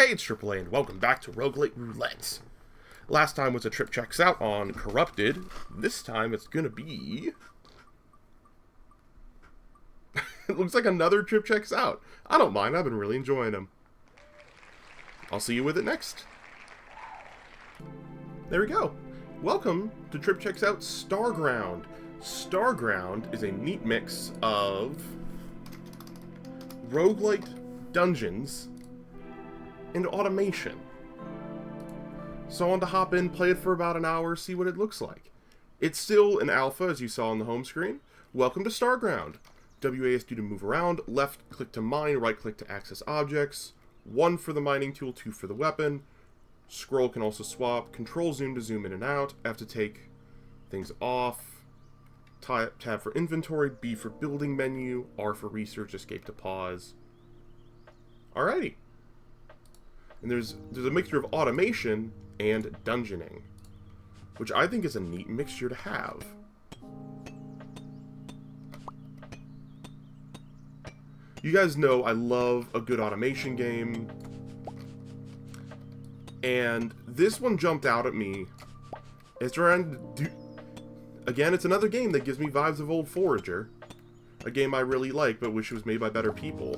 Hey, it's AAA, and welcome back to Roguelite Roulette. Last time was a trip checks out on Corrupted. This time it's gonna be... it looks like another trip checks out. I don't mind, I've been really enjoying them. I'll see you with it next. There we go. Welcome to Trip Checks Out Starground. Starground is a neat mix of roguelite dungeons and automation. So I wanted to hop in, play it for about an hour, see what it looks like. It's still an alpha, as you saw on the home screen. Welcome to Starground. WASD to move around, left click to mine, right click to access objects, 1 for the mining tool, 2 for the weapon. Scroll can also swap, control zoom to zoom in and out. I have to take things off. Tab for inventory, B for building menu, R for research, escape to pause. Alrighty. And there's a mixture of automation and dungeoning, which I think is a neat mixture to have. You guys know I love a good automation game, and this one jumped out at me as trying to do... Again, it's another game that gives me vibes of Old Forager, a game I really like but wish it was made by better people.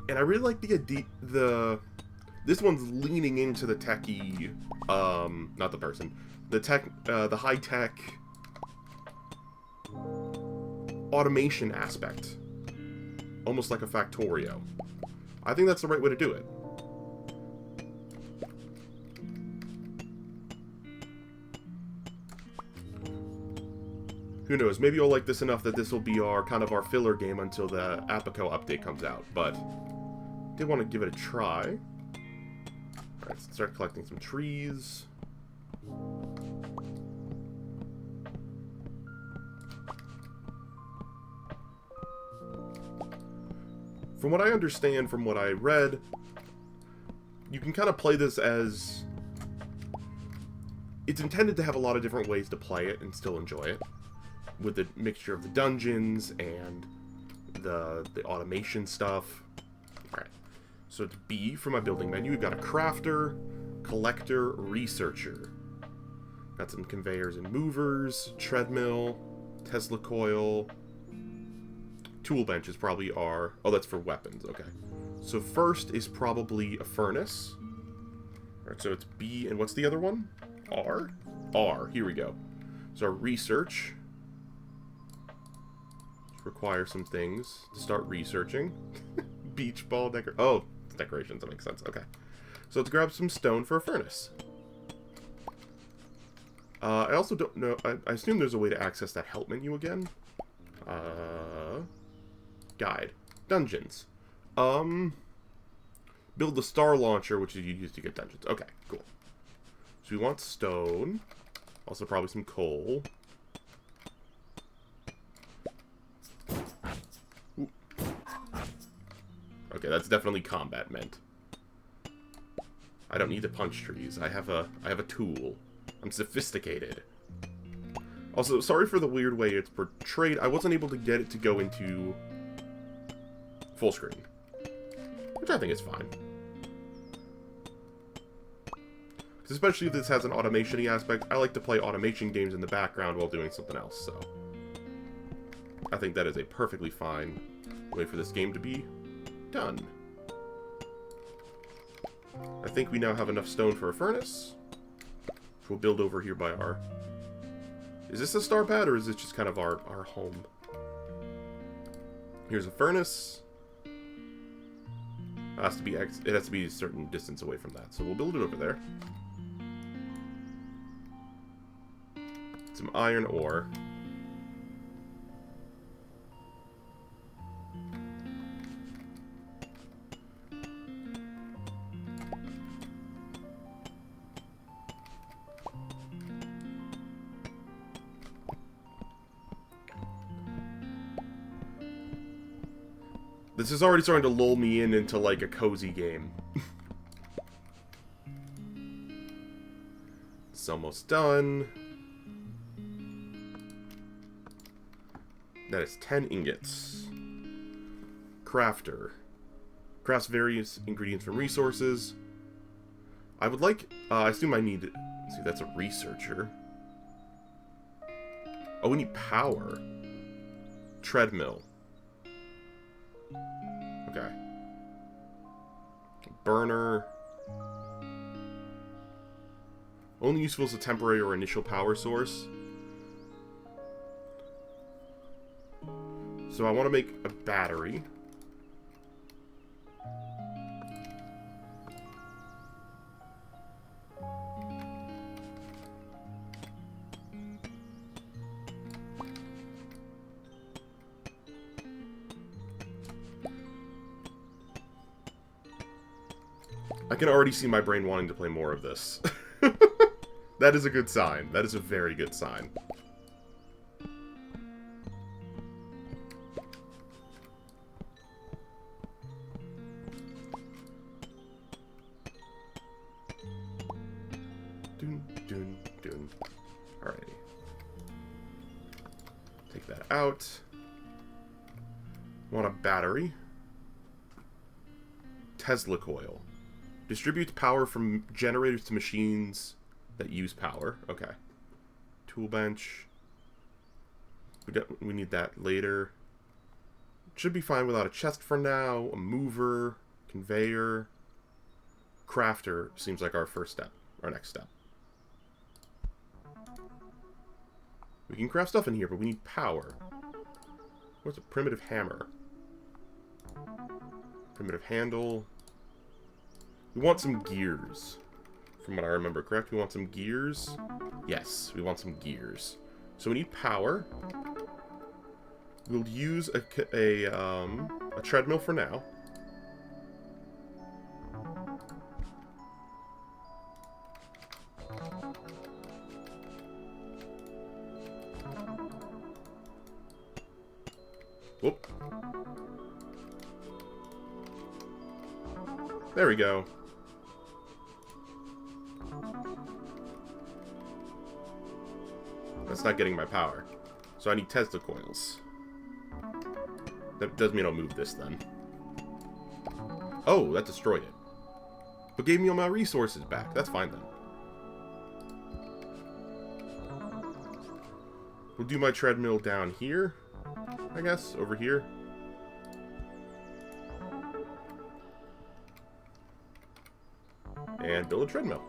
And I really like this one's leaning into the techie, not the person, the high-tech automation aspect. Almost like a Factorio. I think that's the right way to do it. Who knows, maybe you'll like this enough that this will be our our filler game until the Apico update comes out, but did want to give it a try. Alright, let's start collecting some trees. From what I understand, from what I read, you can kind of play this as... It's intended to have a lot of different ways to play it and still enjoy it, with the mixture of the dungeons and the automation stuff. Alright, so it's B for my building menu. We've got a crafter, collector, researcher. Got some conveyors and movers, treadmill, Tesla coil. Tool benches probably are... Oh, that's for weapons, okay. So first is probably a furnace. Alright, so it's B, and what's the other one? R? R, here we go. So research. Require some things to start researching. Beach ball decorations, that makes sense, okay. So let's grab some stone for a furnace. I also don't know, I assume there's a way to access that help menu again. Guide. Dungeons. Build the star launcher, which is used to get dungeons. Okay, cool. So we want stone. Also probably some coal. Ooh. Okay, that's definitely combat meant. I don't need to punch trees. I have a tool. I'm sophisticated. Also, sorry for the weird way it's portrayed. I wasn't able to get it to go into full screen, which I think is fine. Especially if this has an automation-y aspect. I like to play automation games in the background while doing something else, so I think that is a perfectly fine way for this game to be done. I think we now have enough stone for a furnace, which we'll build over here by our... Is this a star pad, or is this just kind of our home? Here's a furnace. It has to be a certain distance away from that, so we'll build it over there. Some iron ore. This is already starting to lull me into like a cozy game. It's almost done. That is 10 ingots. Crafter. Crafts various ingredients from resources. I would like... I assume I need... Let's see, that's a researcher. Oh, we need power. Treadmill. Okay. Burner. Only useful as a temporary or initial power source. So I want to make a battery. I can already see my brain wanting to play more of this. That is a good sign. That is a very good sign. Dun, dun, dun. Alrighty. Take that out. Want a battery. Tesla coil. Distributes power from generators to machines that use power. Okay. Tool bench. We need that later. Should be fine without a chest for now. A mover. Conveyor. Crafter seems like our first step. Our next step. We can craft stuff in here, but we need power. What's a primitive hammer? Primitive handle. We want some gears. From what I remember, correct? We want some gears? Yes, we want some gears. So we need power. We'll use a treadmill for now. Whoop. There we go. That's not getting my power. So I need Tesla coils. That does mean I'll move this then. Oh, that destroyed it. But gave me all my resources back. That's fine then. We'll do my treadmill down here, I guess, over here. And build a treadmill.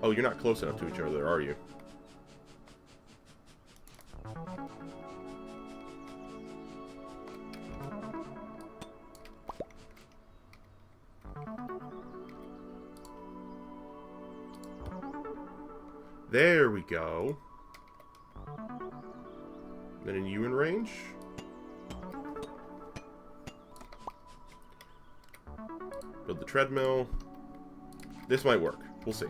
Oh, you're not close enough to each other, are you? There we go. Then in you in range. Build the treadmill. This might work. We'll see.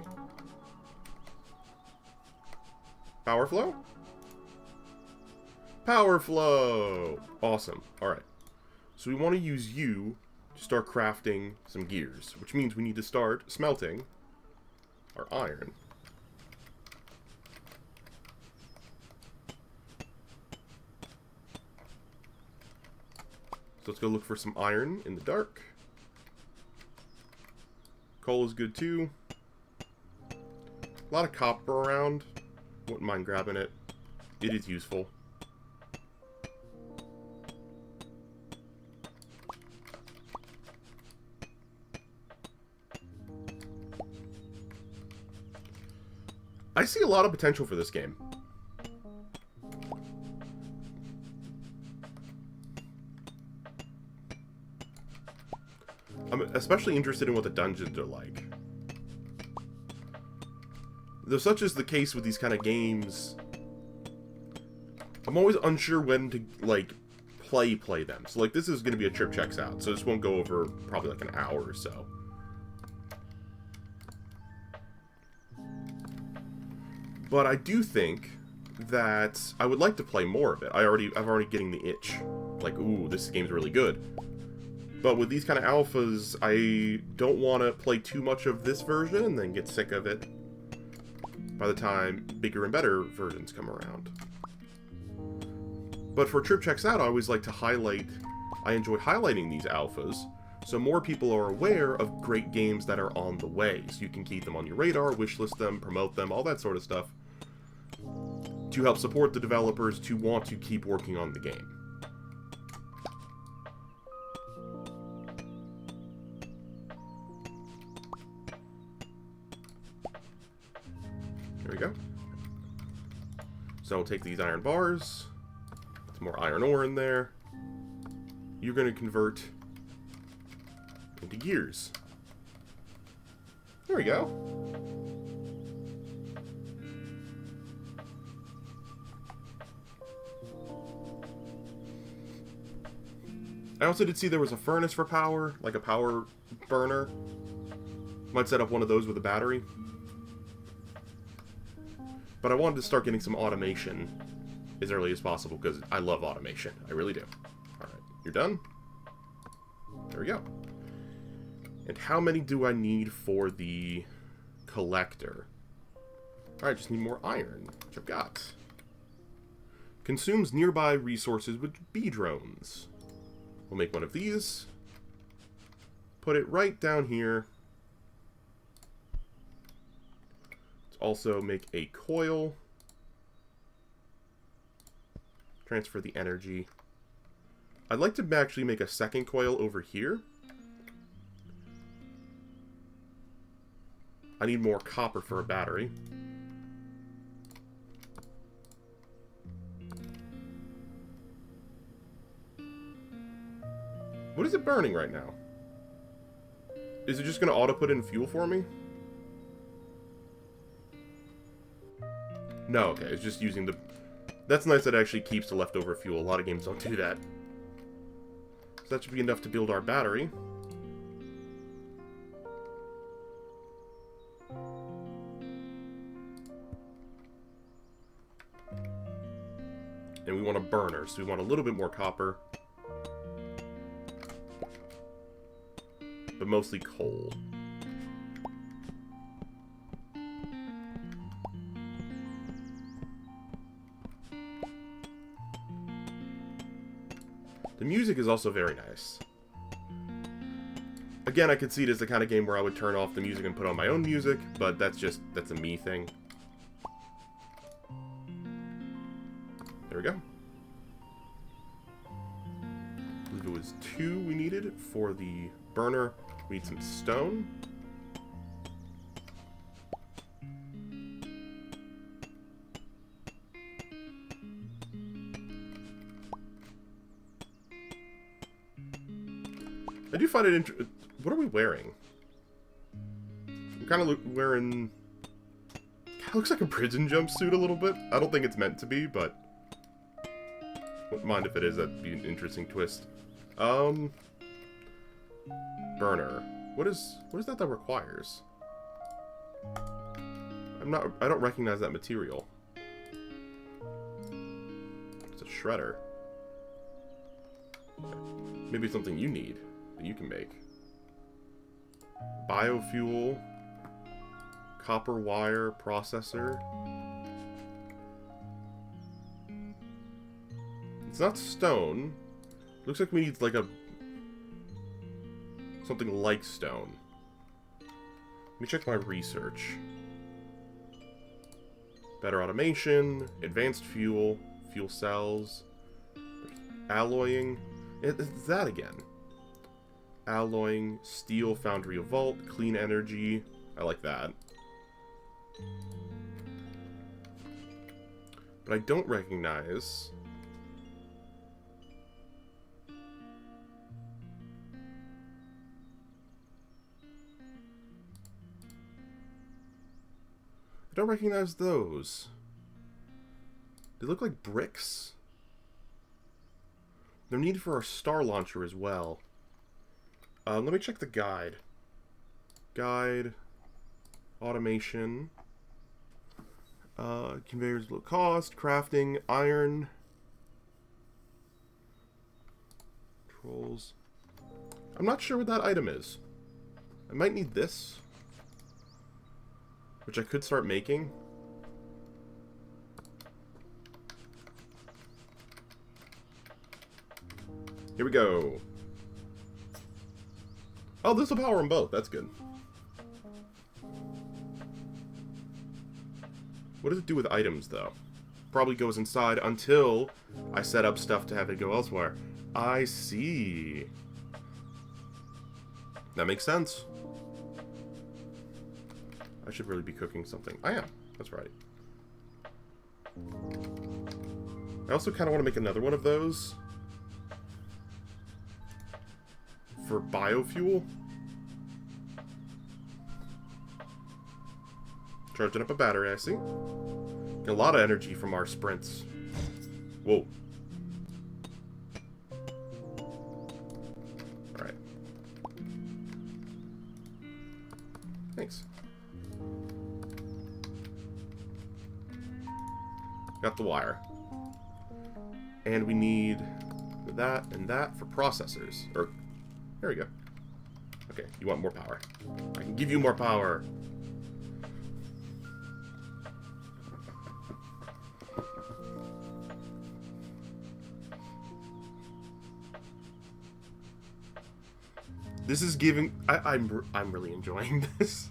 Power flow? Power flow! Awesome. Alright. So we want to use you to start crafting some gears, which means we need to start smelting our iron. So let's go look for some iron in the dark. Coal is good too. A lot of copper around. Wouldn't mind grabbing it. It is useful. I see a lot of potential for this game. I'm especially interested in what the dungeons are like. Though such is the case with these kind of games, I'm always unsure when to, like, play them. So, like, this is going to be a trip checks out, so this won't go over probably, like, an hour or so. But I do think that I would like to play more of it. I'm already getting the itch. Like, ooh, this game's really good. But with these kind of alphas, I don't want to play too much of this version and then get sick of it. by the time bigger and better versions come around. But for Trip Checks Out, I always like to highlight, I enjoy highlighting these alphas, so more people are aware of great games that are on the way. So you can keep them on your radar, wishlist them, promote them, all that sort of stuff, to help support the developers to want to keep working on the game. There we go. So we'll take these iron bars, some more iron ore in there. You're going to convert into gears. There we go. I also did see there was a furnace for power, like a power burner. Might set up one of those with a battery. But I wanted to start getting some automation as early as possible because I love automation. I really do. Alright, you're done? There we go. And how many do I need for the collector? Alright, just need more iron, which I've got. Consumes nearby resources with bee drones. We'll make one of these. Put it right down here. Let's also make a coil. Transfer the energy. I'd like to actually make a second coil over here. I need more copper for a battery. What is it burning right now? Is it just going to auto-put in fuel for me? No, okay, it's just using the... That's nice that it actually keeps the leftover fuel. A lot of games don't do that. So that should be enough to build our battery. And we want a burner, so we want a little bit more copper. But mostly coal. The music is also very nice. Again, I could see it as the kind of game where I would turn off the music and put on my own music, but that's a me thing. There we go. I believe it was 2 we needed for the burner. We need some stone. I do find it interesting. What are we wearing? I'm kind of wearing... It looks like a prison jumpsuit a little bit. I don't think it's meant to be, but... Wouldn't mind if it is. That'd be an interesting twist. Burner. What is that requires? I don't recognize that material. It's a shredder. Maybe it's something you need that you can make. Biofuel, copper wire processor. It's not stone. Looks like we need like something like stone. Let me check my research. Better automation, advanced fuel, fuel cells, alloying. It's that again. Alloying, steel, foundry of vault, clean energy. I like that. But I don't recognize... I don't recognize those. They look like bricks. They're needed for our star launcher as well. Let me check the guide. Guide. Automation. Conveyors low cost. Crafting. Iron. Controls. I'm not sure what that item is. I might need this. Which I could start making. Here we go. Oh, this will power them both. That's good. What does it do with items, though? Probably goes inside until I set up stuff to have it go elsewhere. I see. That makes sense. I should really be cooking something. I am. That's right. I also kind of want to make another one of those for biofuel. Charging up a battery, I see. Get a lot of energy from our sprints. Whoa. Alright. Thanks. Got the wire. And we need that and that for processors. Or, there we go. Okay, you want more power. I can give you more power. This is giving... I'm really enjoying this.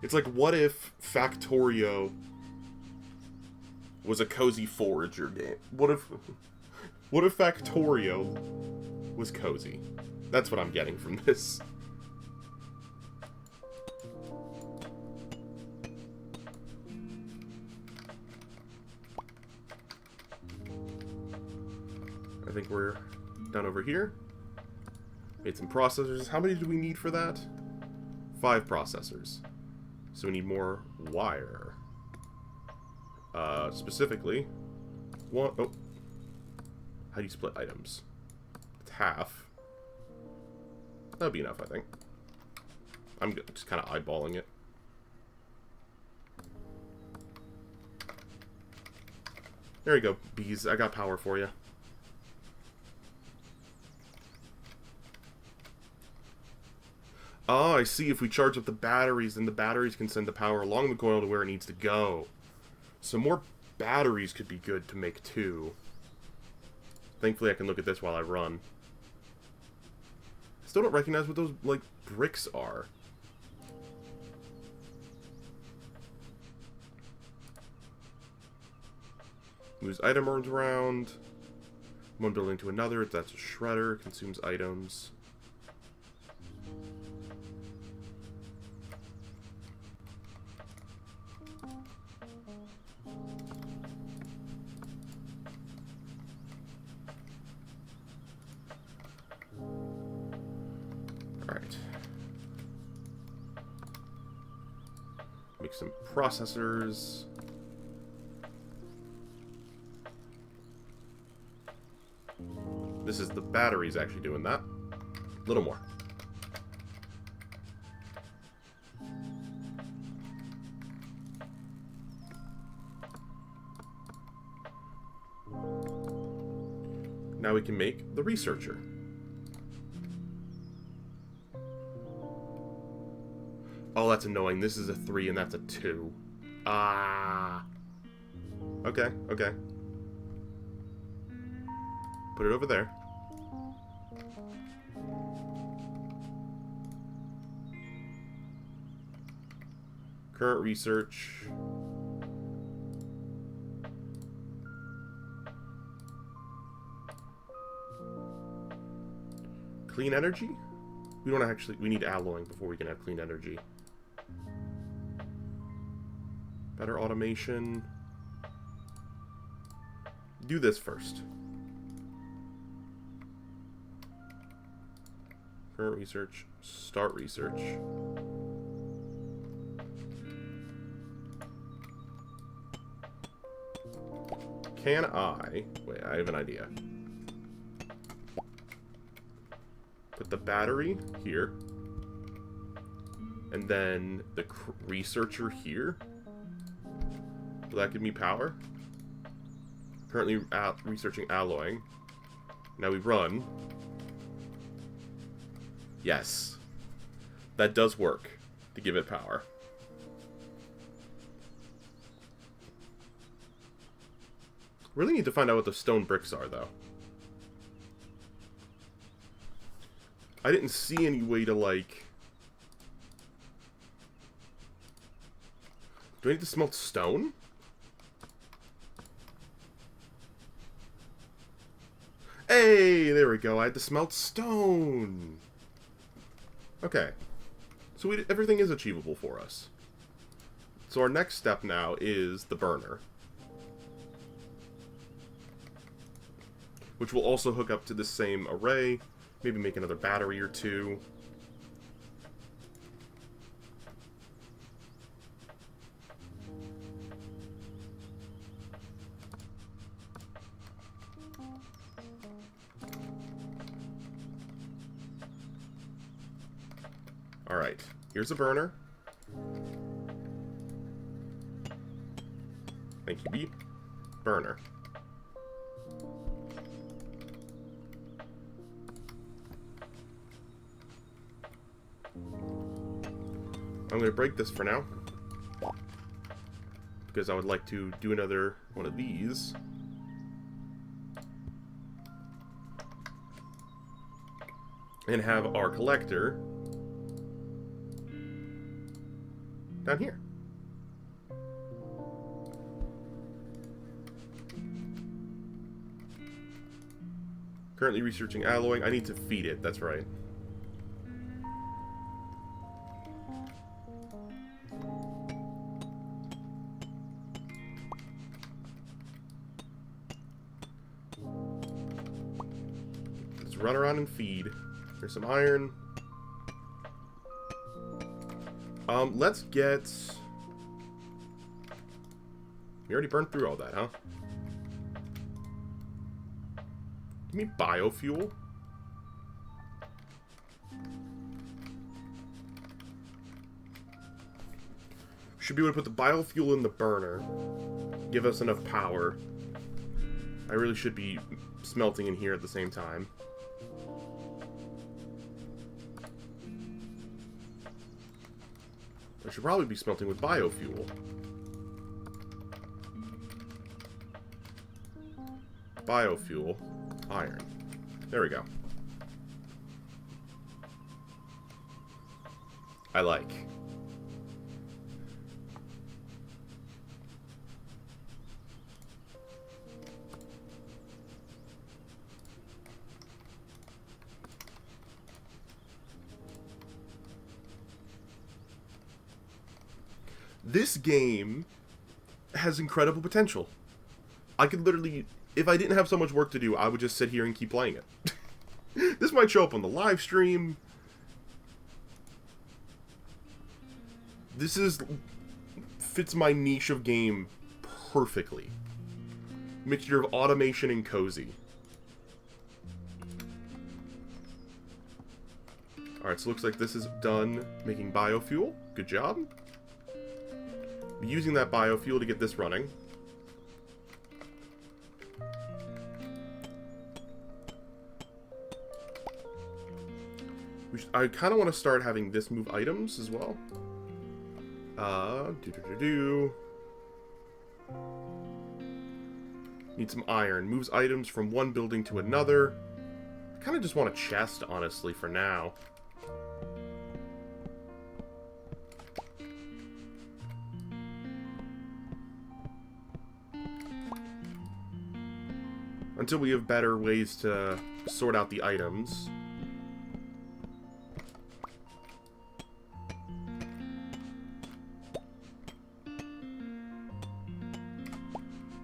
It's like, what if Factorio was a cozy forager game? What if Factorio was cozy? That's what I'm getting from this. I think we're done over here. Made some processors. How many do we need for that? 5 processors. So we need more wire. Specifically, one... Oh. How do you split items? It's half. That'll be enough, I think. I'm just kind of eyeballing it. There you go, bees. I got power for you. Oh, I see. If we charge up the batteries, then the batteries can send the power along the coil to where it needs to go. So more batteries could be good to make too. Thankfully, I can look at this while I run. Still don't recognize what those, like, bricks are. Moves items around. One building to another. That's a shredder. Consumes items. Alright. Make some processors. This is the batteries actually doing that. A little more. Now we can make the researcher. Oh, that's annoying. This is a 3 and that's a 2. Ah. Okay, okay. Put it over there. Current research. Clean energy? We don't actually... We need alloying before we can have clean energy. Better automation. Do this first. Current research. Start research. Can I... Wait, I have an idea. Put the battery here. And then the researcher here. Will that give me power? Currently researching alloying. Now we run. Yes. That does work to give it power. Really need to find out what the stone bricks are, though. I didn't see any way to, like... Do I need to smelt stone? Hey, there we go. I had to smelt stone. Okay. So everything is achievable for us. So our next step now is the burner, which will also hook up to the same array. Maybe make another battery or two. Alright, here's a burner. Thank you, beep. Burner. I'm going to break this for now, because I would like to do another one of these. And have our collector down here. Currently researching alloying. I need to feed it, that's right. Let's run around and feed. There's some iron. Let's get... We already burned through all that, huh? Give me biofuel. Should be able to put the biofuel in the burner. Give us enough power. I really should be smelting in here at the same time. I should probably be smelting with biofuel. Biofuel. Iron. There we go. I like. This game has incredible potential. I could literally, if I didn't have so much work to do, I would just sit here and keep playing it. This might show up on the live stream. This fits my niche of game perfectly. Mixture of automation and cozy. Alright, so looks like this is done making biofuel. Good job. Be using that biofuel to get this running. I kind of want to start having this move items as well. Need some iron. Moves items from one building to another. I kind of just want a chest, honestly, for now. Until we have better ways to sort out the items.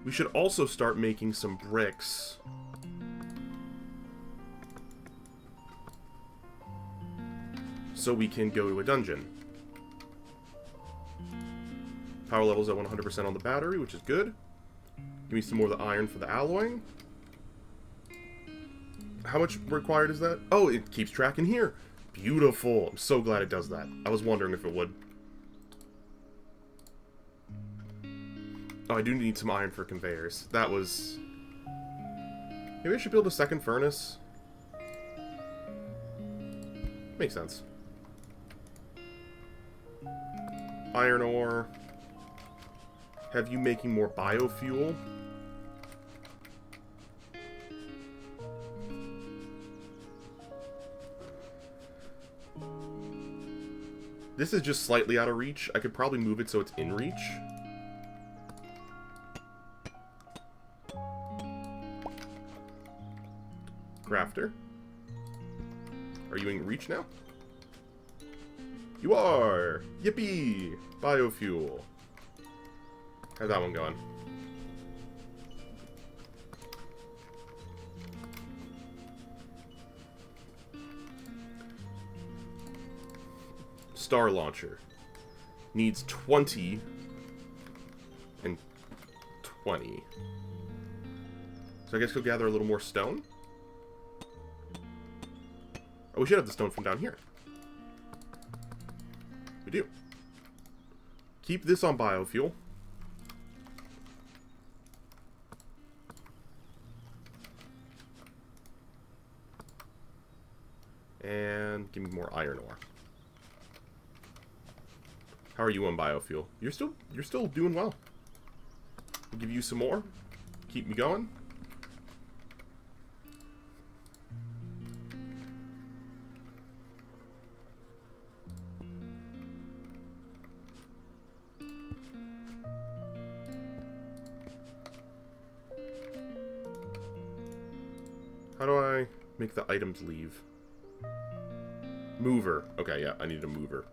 We should also start making some bricks. So we can go to a dungeon. Power level's at 100% on the battery, which is good. Give me some more of the iron for the alloying. How much required is that? Oh, it keeps track in here. Beautiful. I'm so glad it does that. I was wondering if it would. Oh, I do need some iron for conveyors. That was... Maybe I should build a second furnace. Makes sense. Iron ore. Have you making more biofuel? This is just slightly out of reach. I could probably move it so it's in reach. Crafter. Are you in reach now? You are! Yippee! Biofuel. How's that one going? Star launcher. Needs 20 and 20. So I guess go gather a little more stone. Oh, we should have the stone from down here. We do. Keep this on biofuel. And give me more iron ore. How are you on biofuel? You're still doing well. I'll give you some more. Keep me going. How do I make the items leave? Mover. Okay, yeah, I need a mover.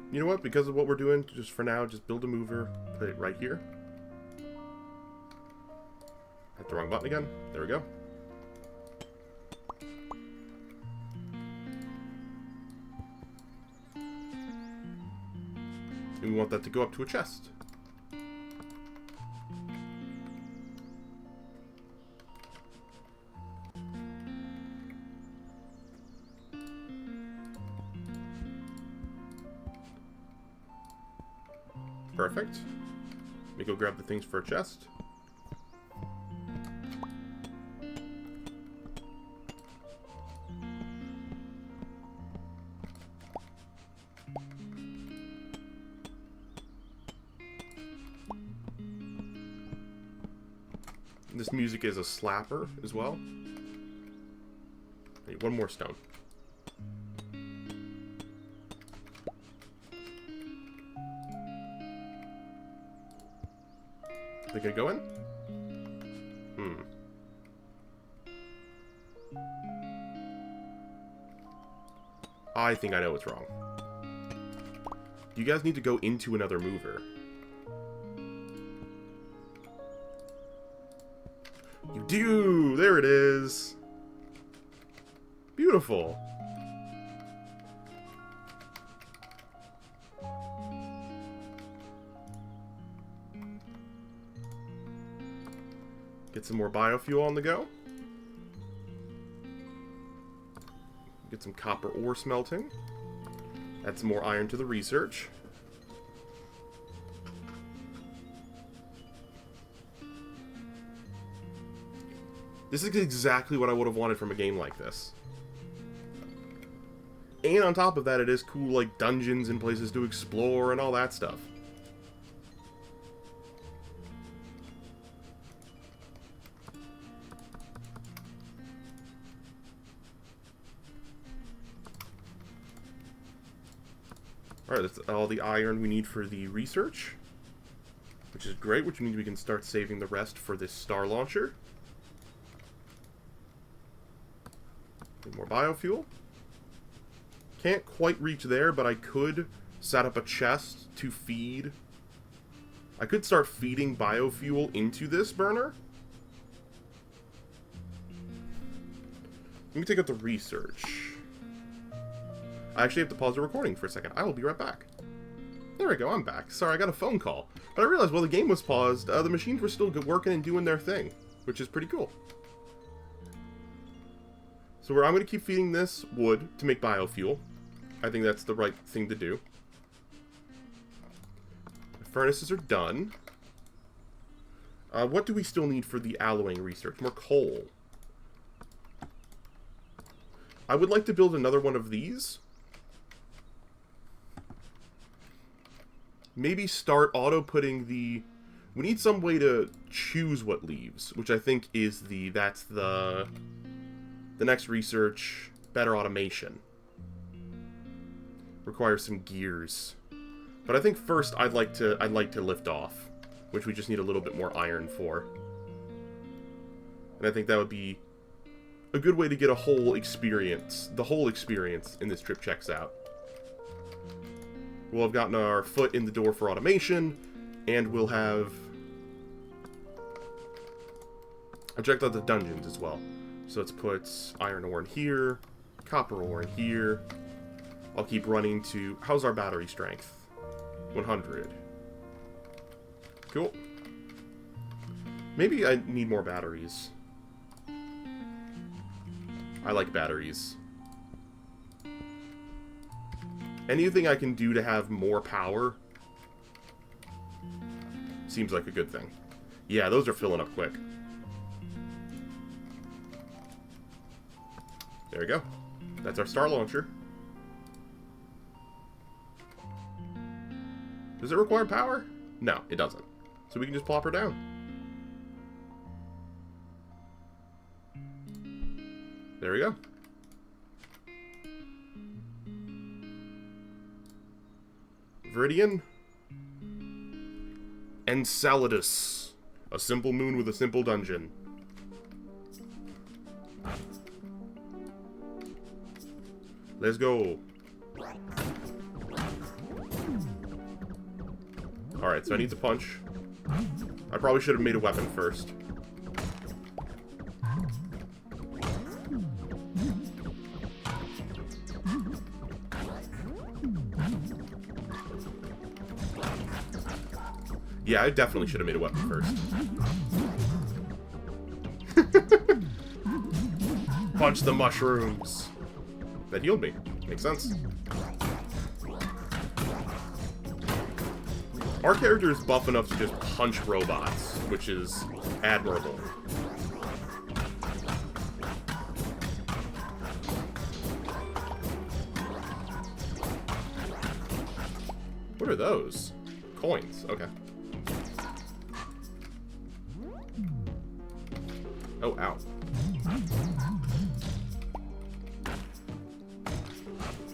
You know what? Because of what we're doing, just for now, just build a mover. Put it right here. Hit the wrong button again. There we go. And we want that to go up to a chest. Perfect. Let me go grab the things for a chest. This music is a slapper as well. I need one more stone. They gonna go in? I think I know what's wrong. You guys need to go into another mover. You do! There it is! Beautiful! Get some more biofuel on the go. Get some copper ore smelting. Add some more iron to the research. This is exactly what I would have wanted from a game like this. And on top of that, it is cool, like, dungeons and places to explore and all that stuff. Alright, that's all the iron we need for the research. Which is great, which means we can start saving the rest for this star launcher. Need more biofuel. Can't quite reach there, but I could set up a chest to feed. I could start feeding biofuel into this burner. Let me take out the research. I actually have to pause the recording for a second. I will be right back. There we go, I'm back. Sorry, I got a phone call. But I realized while the game was paused, the machines were still working and doing their thing, which is pretty cool. So I'm going to keep feeding this wood to make biofuel. I think that's the right thing to do. The furnaces are done. What do we still need for the alloying research? More coal. I would like to build another one of these. Maybe start auto-putting the We need some way to choose what leaves, which I think is that's the next research. Better automation. Requires some gears. But I think first I'd like to lift off, which we just need a little bit more iron for. And I think that would be a good way to get the whole experience in this trip checks out. We'll have gotten our foot in the door for automation, and we'll have... I checked out the dungeons as well. So let's put iron ore in here, copper ore in here. I'll keep running to... How's our battery strength? 100. Cool. Maybe I need more batteries. I like batteries. Anything I can do to have more power seems like a good thing. Yeah, those are filling up quick. There we go. That's our star launcher. Does it require power? No, it doesn't. So we can just plop her down. There we go. Viridian. Enceladus. A simple moon with a simple dungeon. Let's go. Alright, so I need to punch. I probably should have made a weapon first. Yeah, I definitely should have made a weapon first. Punch the mushrooms. That healed me. Makes sense. Our character is buff enough to just punch robots, which is admirable. What are those? Coins. Okay. Oh, ow.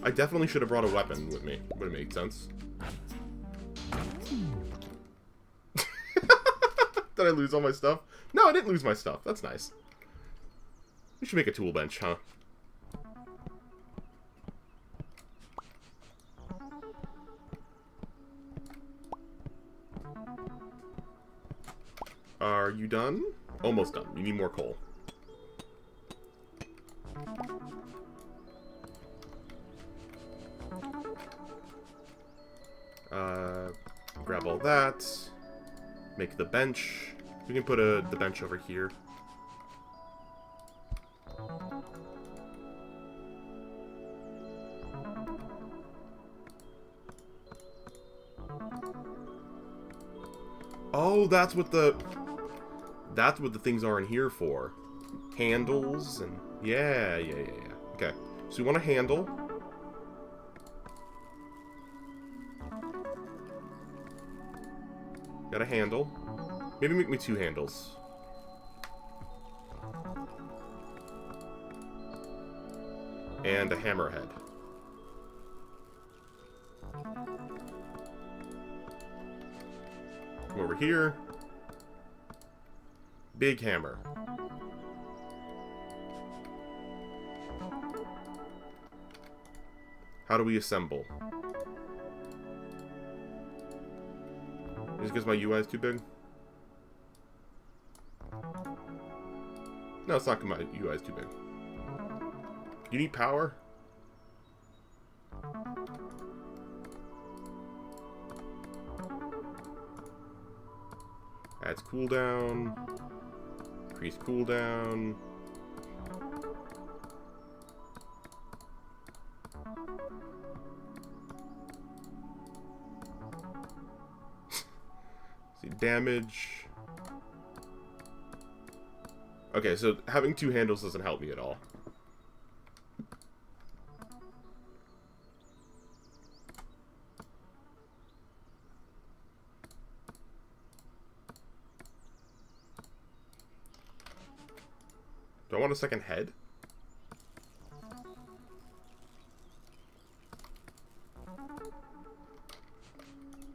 I definitely should have brought a weapon with me. Would have made sense. Did I lose all my stuff? No, I didn't lose my stuff. That's nice. We should make a tool bench, huh? Are you done? Almost done. You need more coal. Grab all that. Make the bench. We can put the bench over here. Oh, that's what the things are in here for. Handles and yeah. Okay, so we want a handle. Got a handle. Maybe make me 2 handles. And a hammerhead. Come over here. Big hammer. How do we assemble? Just because my UI is too big? No, it's not because my UI is too big. You need power? Adds cooldown. Increase cooldown. See, damage. Okay, so having 2 handles doesn't help me at all. Do I want a second head?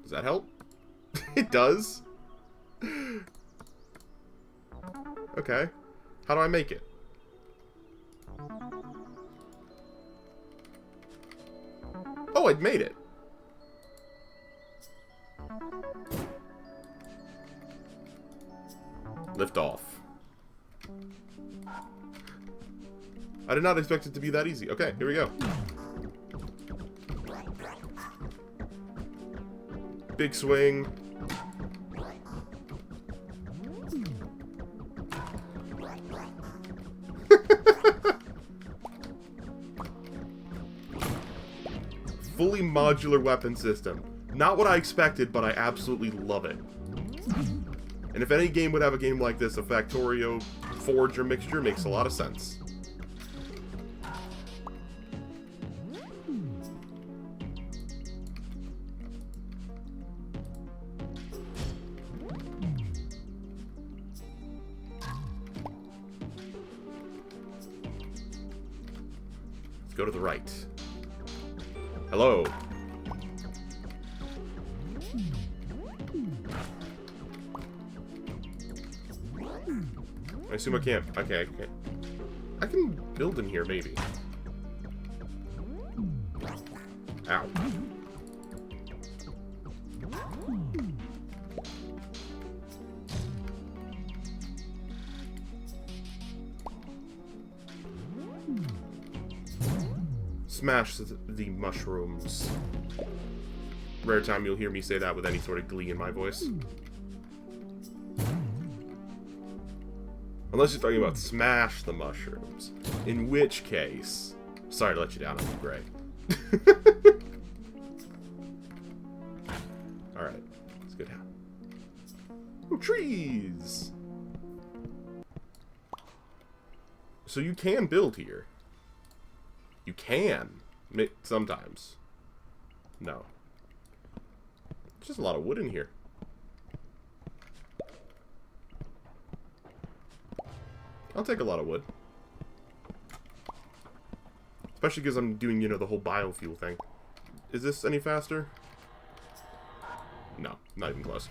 Does that help? It does? Okay. How do I make it? Oh, I'd made it. Lift off. I did not expect it to be that easy. Okay, here we go. Big swing. Fully modular weapon system. Not what I expected, but I absolutely love it. And if any game would have a game like this, a Factorio Forge or Mixture makes a lot of sense. Let's go to the right. Hello. I assume I can't. Okay, I can't. I can build in here, maybe. Ow. Smash the mushrooms. Rare time you'll hear me say that with any sort of glee in my voice. Unless you're talking about smash the mushrooms. In which case... Sorry to let you down, I'm great. Alright, let's go down. Ooh, trees! So you can build here. You can. Sometimes. No. There's just a lot of wood in here. I'll take a lot of wood. Especially because I'm doing, you know, the whole biofuel thing. Is this any faster? No, not even close.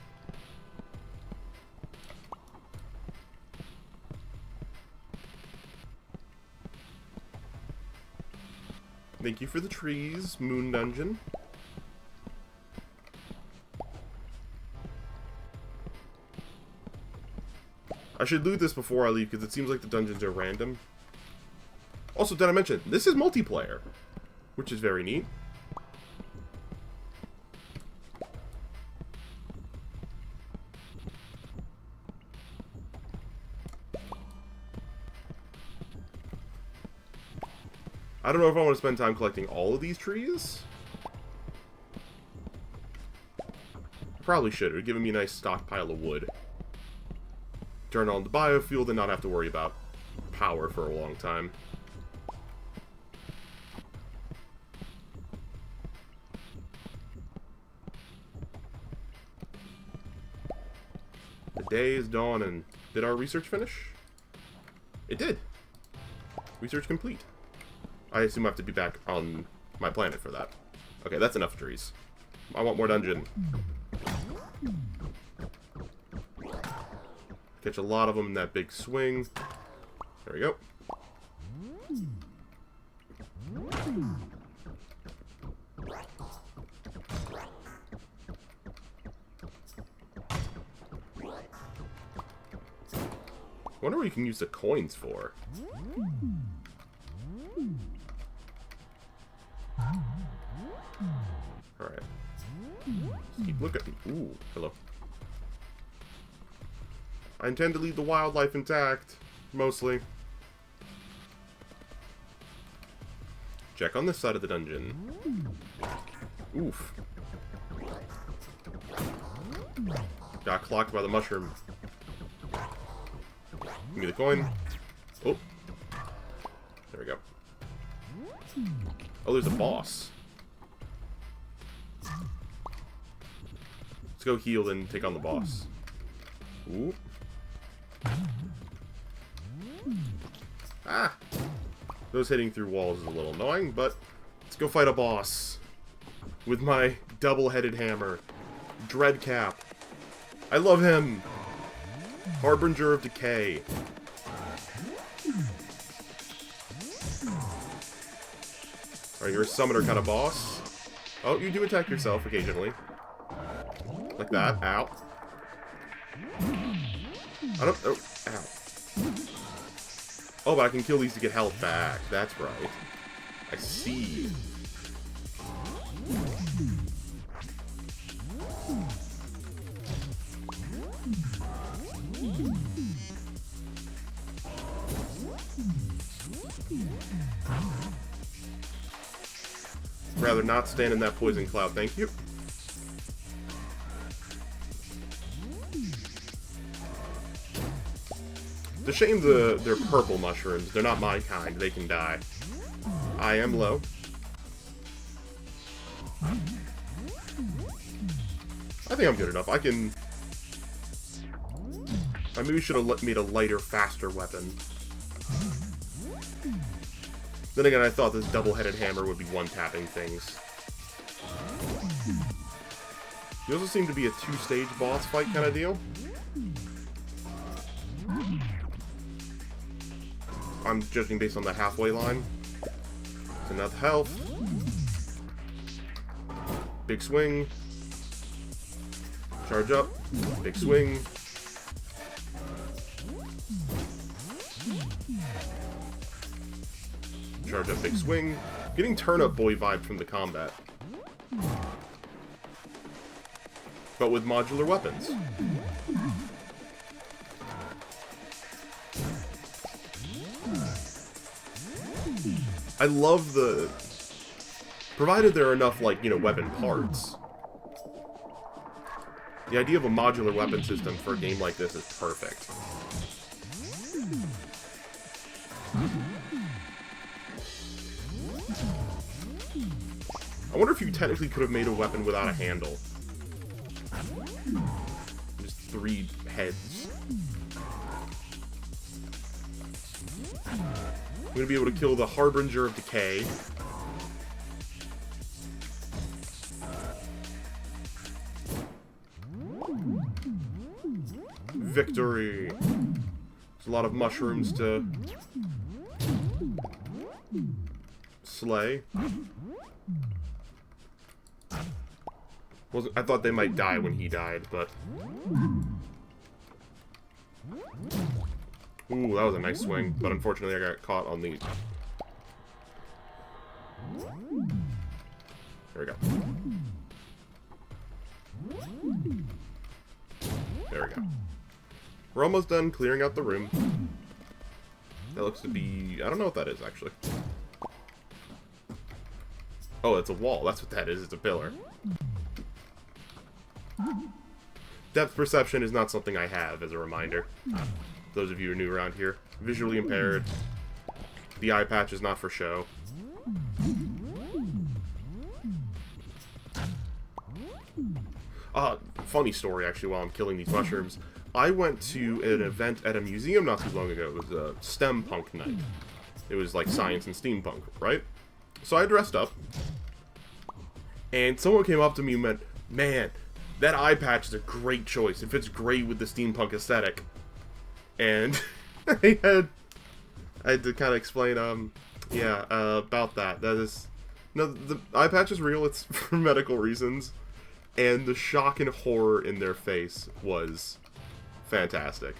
Thank you for the trees, Moon Dungeon. I should loot this before I leave, because it seems like the dungeons are random. Also, did I mention, this is multiplayer, which is very neat. I don't know if I want to spend time collecting all of these trees. Probably should. It would give me a nice stockpile of wood. Turn on the biofuel, then not have to worry about power for a long time. The day is dawning. Did our research finish? It did. Research complete. I assume I have to be back on my planet for that. Okay, that's enough trees. I want more dungeon. Catch a lot of them in that big swing. There we go. I wonder what you can use the coins for. Alright. Keep looking. Ooh, hello. I intend to leave the wildlife intact, mostly. Check on this side of the dungeon. Oof. Got clocked by the mushroom. Give me the coin. Oh. There we go. Oh, there's a boss. Let's go heal and take on the boss. Ooh. Ah! Those hitting through walls is a little annoying, but let's go fight a boss. With my double-headed hammer. Dreadcap. I love him! Harbinger of Decay. Alright, you're a summoner kind of boss. Oh, you do attack yourself occasionally. Like that. Ow. I don't... Oh, ow. Oh, but I can kill these to get health back. That's right. I see. Rather not stand in that poison cloud, thank you. It's a shame they're purple mushrooms. They're not my kind. They can die. I am low. I think I'm good enough. I can... I maybe should have made a lighter, faster weapon. Then again, I thought this double-headed hammer would be one-tapping things. You also seem to be a two-stage boss fight kind of deal. I'm judging based on the halfway line. It's enough health. Big swing. Charge up. Big swing. Charge up, big swing. Getting Turnip Boy vibe from the combat. But with modular weapons. I love the... Provided there are enough, like, you know, weapon parts. The idea of a modular weapon system for a game like this is perfect. I wonder if you technically could have made a weapon without a handle. Just 3 heads. I'm gonna be able to kill the Harbinger of Decay. Victory! There's a lot of mushrooms to slay. I thought they might die when he died, but... Ooh, that was a nice swing, but unfortunately I got caught on the... There we go. There we go. We're almost done clearing out the room. That looks to be... I don't know what that is, actually. Oh, it's a wall. That's what that is. It's a pillar. Depth perception is not something I have, as a reminder. Those of you who are new around here. Visually impaired. The eye patch is not for show. Funny story, actually, while I'm killing these mushrooms. I went to an event at a museum not too long ago. It was a STEM punk night. It was like science and steampunk, right? So I dressed up. And someone came up to me and went, "Man, that eye patch is a great choice. It fits great with the steampunk aesthetic." And I had to kind of explain, about that. That is... No, the eye patch is real. It's for medical reasons. And the shock and horror in their face was fantastic.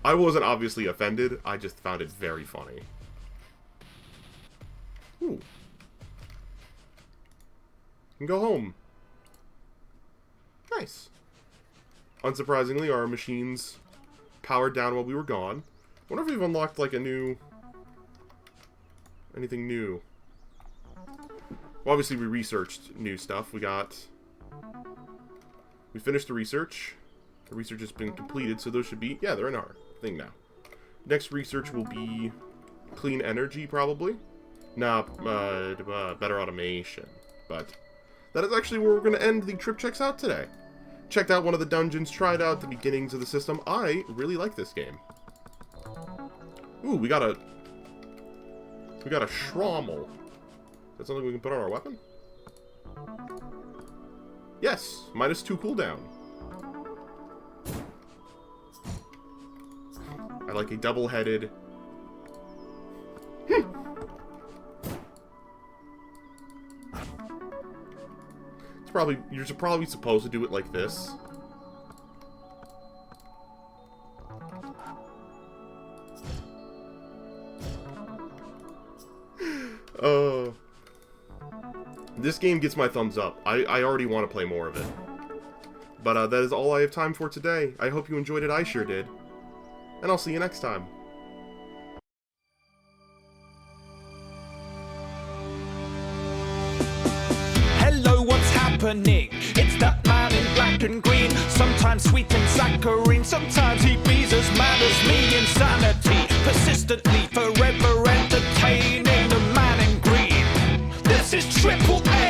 I wasn't obviously offended. I just found it very funny. Ooh. And go home. Nice. Unsurprisingly, our machines powered down while we were gone. I wonder if we've unlocked, like, a new... anything new. Well, obviously we researched new stuff. We finished the research. The research has been completed, so those should be... Yeah, they're in our thing now. Next research will be clean energy, probably. Nah, better automation. But that is actually where we're going to end the Trip Checks Out today. Checked out one of the dungeons, tried out the beginnings of the system. I really like this game. Ooh, we got a Schrommel. Is that something we can put on our weapon? Yes, -2 cooldown. I like a double-headed... You're probably supposed to do it like this. This game gets my thumbs up. I already want to play more of it. But that is all I have time for today. I hope you enjoyed it. I sure did. And I'll see you next time. Hello, what's happening? It's that man in black and green. Sometimes sweet and saccharine. Sometimes he be as mad as me. Insanity, persistently, forever entertaining the man in green. This is Triple A.